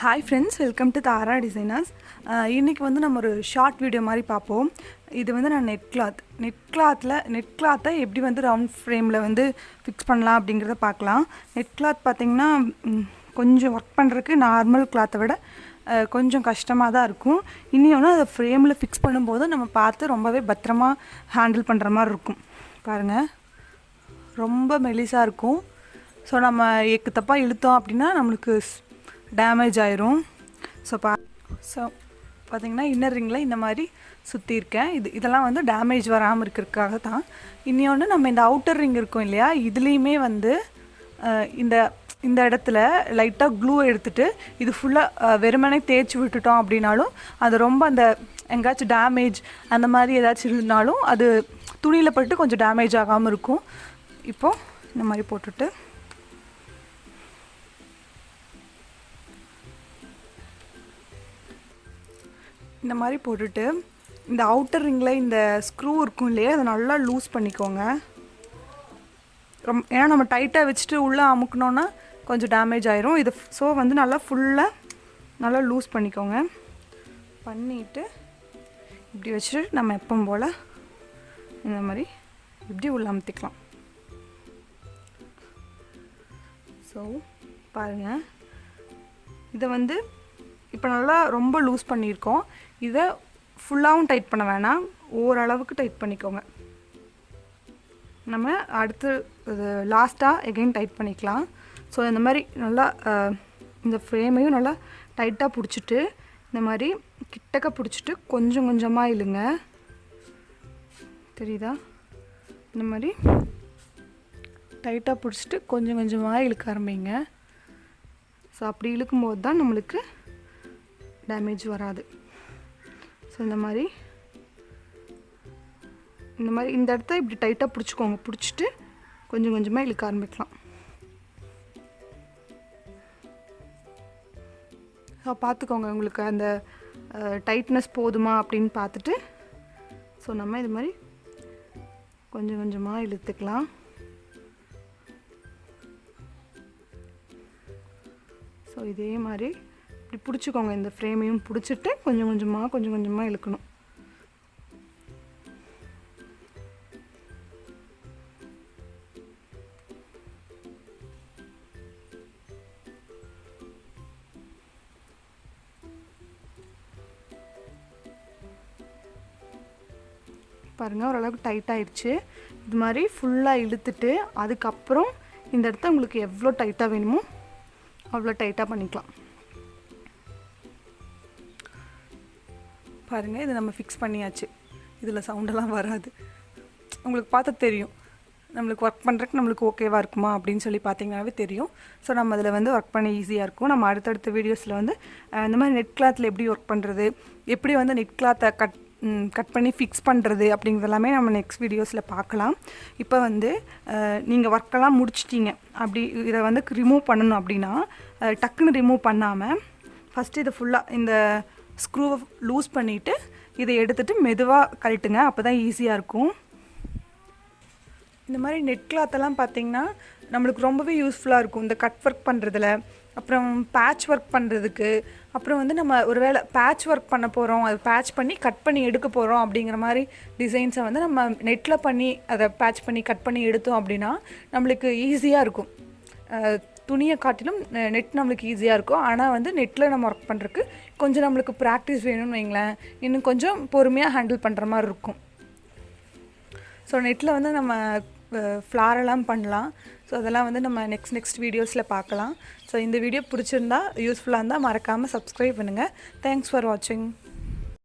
Hi friends, welcome to Tara Designers. இன்றைக்கி வந்து நம்ம ஒரு ஷார்ட் வீடியோ மாதிரி பார்ப்போம். இது வந்து நான் நெட் கிளாத்தை எப்படி வந்து ரவுண்ட் ஃப்ரேமில் வந்து ஃபிக்ஸ் பண்ணலாம் அப்படிங்கிறத பார்க்கலாம். நெட் கிளாத் பார்த்திங்கன்னா கொஞ்சம் ஒர்க் பண்ணுறதுக்கு நார்மல் கிளாத்தை விட கொஞ்சம் கஷ்டமாக தான் இருக்கும். இன்னொன்று அதை ஃப்ரேமில் ஃபிக்ஸ் பண்ணும்போது நம்ம பார்த்து ரொம்பவே பத்திரமா ஹேண்டில் பண்ணுற மாதிரி இருக்கும். பாருங்கள், ரொம்ப மெலிசாக இருக்கும். ஸோ நம்ம எக்கு தப்பாக இழுத்தோம் அப்படின்னா நம்மளுக்கு டேமேஜ் ஆயிரும். ஸோ பார்த்திங்கன்னா இன்னர் ரிங்கில் இந்த மாதிரி சுற்றியிருக்கேன். இதெல்லாம் வந்து டேமேஜ் வராமல் இருக்கிறதுக்காக தான். இன்னொன்று நம்ம இந்த அவுட்டர் ரிங் இருக்கும் இல்லையா, இதுலேயுமே வந்து இந்த இடத்துல லைட்டாக க்ளூ எடுத்துகிட்டு இது ஃபுல்லாக வெறுமனே தேய்ச்சி விட்டுட்டோம் அப்படின்னாலும் அது ரொம்ப அந்த எங்கேயாச்சும் டேமேஜ் அந்த மாதிரி ஏதாச்சும் இருந்தாலும் அது துணியில் பட்டு கொஞ்சம் டேமேஜ் ஆகாமல் இருக்கும். இப்போது இந்த மாதிரி போட்டுட்டு இந்த மாதிரி போட்டுட்டு இந்த அவுட்டர் ரிங்கில் இந்த ஸ்க்ரூ இருக்கும் இல்லையா, அதை நல்லா லூஸ் பண்ணிக்கோங்க. ஏன்னா நம்ம டைட்டாக வச்சுட்டு உள்ளே அமுக்கணுன்னா கொஞ்சம் டேமேஜ் ஆயிரும். இது ஸோ வந்து நல்லா ஃபுல்லாக நல்லா லூஸ் பண்ணிக்கோங்க. பண்ணிவிட்டு இப்படி வச்சுட்டு நம்ம எப்பவும் போல் இந்த மாதிரி இப்படி உள்ளே அமுத்திக்கலாம். ஸோ பாருங்கள், இதை வந்து இப்போ நல்லா ரொம்ப லூஸ் பண்ணியிருக்கோம். இதை ஃபுல்லாகவும் டைட் பண்ண வேணாம், ஓரளவுக்கு டைட் பண்ணிக்கோங்க. நம்ம அடுத்து இது லாஸ்ட்டாக எகெயின் டைட் பண்ணிக்கலாம். ஸோ இந்த மாதிரி நல்லா இந்த ஃப்ரேமையும் நல்லா டைட்டாக பிடிச்சிட்டு இந்த மாதிரி கிட்டக்க பிடிச்சிட்டு கொஞ்சம் கொஞ்சமாக இழுங்க. தெரியுதா? இந்த மாதிரி டைட்டாக பிடிச்சிட்டு கொஞ்சம் கொஞ்சமாக இழுக்க ஆரம்பிங்க. ஸோ அப்படி இழுக்கும்போது தான் நம்மளுக்கு டேமேஜ் வராது. ஸோ இந்த மாதிரி இந்த இடத்த இப்படி டைட்டாக பிடிச்சிக்கோங்க. பிடிச்சிட்டு கொஞ்சம் கொஞ்சமாக இழுக்க ஆரம்பிக்கலாம். ஸோ பார்த்துக்கோங்க உங்களுக்கு அந்த டைட்னஸ் போதுமா அப்படின்னு பார்த்துட்டு ஸோ நம்ம இது மாதிரி கொஞ்சம் கொஞ்சமாக இழுத்துக்கலாம். ஸோ இதே மாதிரி இப்படி பிடிச்சிக்கோங்க. இந்த ஃப்ரேமையும் பிடிச்சிட்டு கொஞ்சம் கொஞ்சமாக இழுக்கணும். பாருங்கள், ஓரளவுக்கு டைட் ஆயிடுச்சு. இது மாதிரி ஃபுல்லாக இழுத்துட்டு அதுக்கப்புறம் இந்த இடத்த உங்களுக்கு எவ்வளோ டைட்டாக வேணுமோ அவ்வளோ டைட்டாக பண்ணிக்கலாம். பாருங்கள், இது நம்ம ஃபிக்ஸ் பண்ணியாச்சு. இதில் சவுண்டெல்லாம் வராது. உங்களுக்கு பார்த்தா தெரியும் நம்மளுக்கு ஒர்க் பண்ணுறதுக்கு நம்மளுக்கு ஓகேவாக இருக்குமா அப்படின்னு சொல்லி பார்த்தீங்கன்னாவே தெரியும். ஸோ நம்ம அதில் வந்து ஒர்க் பண்ண ஈஸியாக இருக்கும். நம்ம அடுத்தடுத்த வீடியோஸில் வந்து இந்த மாதிரி நெட் கிளாத்தில் எப்படி ஒர்க் பண்ணுறது, எப்படி வந்து நெட் கிளாத்தை கட் பண்ணி ஃபிக்ஸ் பண்ணுறது அப்படிங்கிறது எல்லாமே நம்ம நெக்ஸ்ட் வீடியோஸில் பார்க்கலாம். இப்போ வந்து நீங்கள் ஒர்க்கெல்லாம் முடிச்சிட்டிங்க, அப்படி இதை வந்து ரிமூவ் பண்ணணும் அப்படின்னா டக்குன்னு ரிமூவ் பண்ணாமல் ஃபஸ்ட்டு இதை ஃபுல்லாக இந்த ஸ்க்ரூவை லூஸ் பண்ணிவிட்டு இதை எடுத்துகிட்டு மெதுவாக கழட்டுங்க. அப்போ தான் ஈஸியாக இருக்கும். இந்த மாதிரி நெட் கிளாத்தெல்லாம் பார்த்திங்கன்னா நம்மளுக்கு ரொம்பவே யூஸ்ஃபுல்லாக இருக்கும். இந்த கட் ஒர்க் பண்ணுறதுல, அப்புறம் பேட்ச் ஒர்க் பண்ணுறதுக்கு, அப்புறம் வந்து நம்ம ஒரு வேளை பேட்ச் ஒர்க் பண்ண போகிறோம், அது பேட்ச் பண்ணி கட் பண்ணி எடுக்க போகிறோம் அப்படிங்கிற மாதிரி டிசைன்ஸை வந்து நம்ம நெட்டில் பண்ணி அதை பேட்ச் பண்ணி கட் பண்ணி எடுத்தோம் அப்படின்னா நம்மளுக்கு ஈஸியாக இருக்கும். துணியை காட்டிலும் நெட் நம்மளுக்கு ஈஸியாக இருக்கும். ஆனால் வந்து நெட்டில் நம்ம ஒர்க் பண்ணுறதுக்கு கொஞ்சம் நம்மளுக்கு ப்ராக்டிஸ் வேணும்னு வைங்களேன், இன்னும் கொஞ்சம் பொறுமையாக ஹேண்டில் பண்ணுற மாதிரி இருக்கும். ஸோ நெட்டில் வந்து நம்ம ஃப்ளாரெல்லாம் பண்ணலாம். ஸோ அதெல்லாம் வந்து நம்ம நெக்ஸ்ட் வீடியோஸில் பார்க்கலாம். ஸோ இந்த வீடியோ பிடிச்சிருந்தா யூஸ்ஃபுல்லாக இருந்தால் மறக்காமல் சப்ஸ்கிரைப் பண்ணுங்கள். தேங்க்ஸ் ஃபார் வாட்சிங்.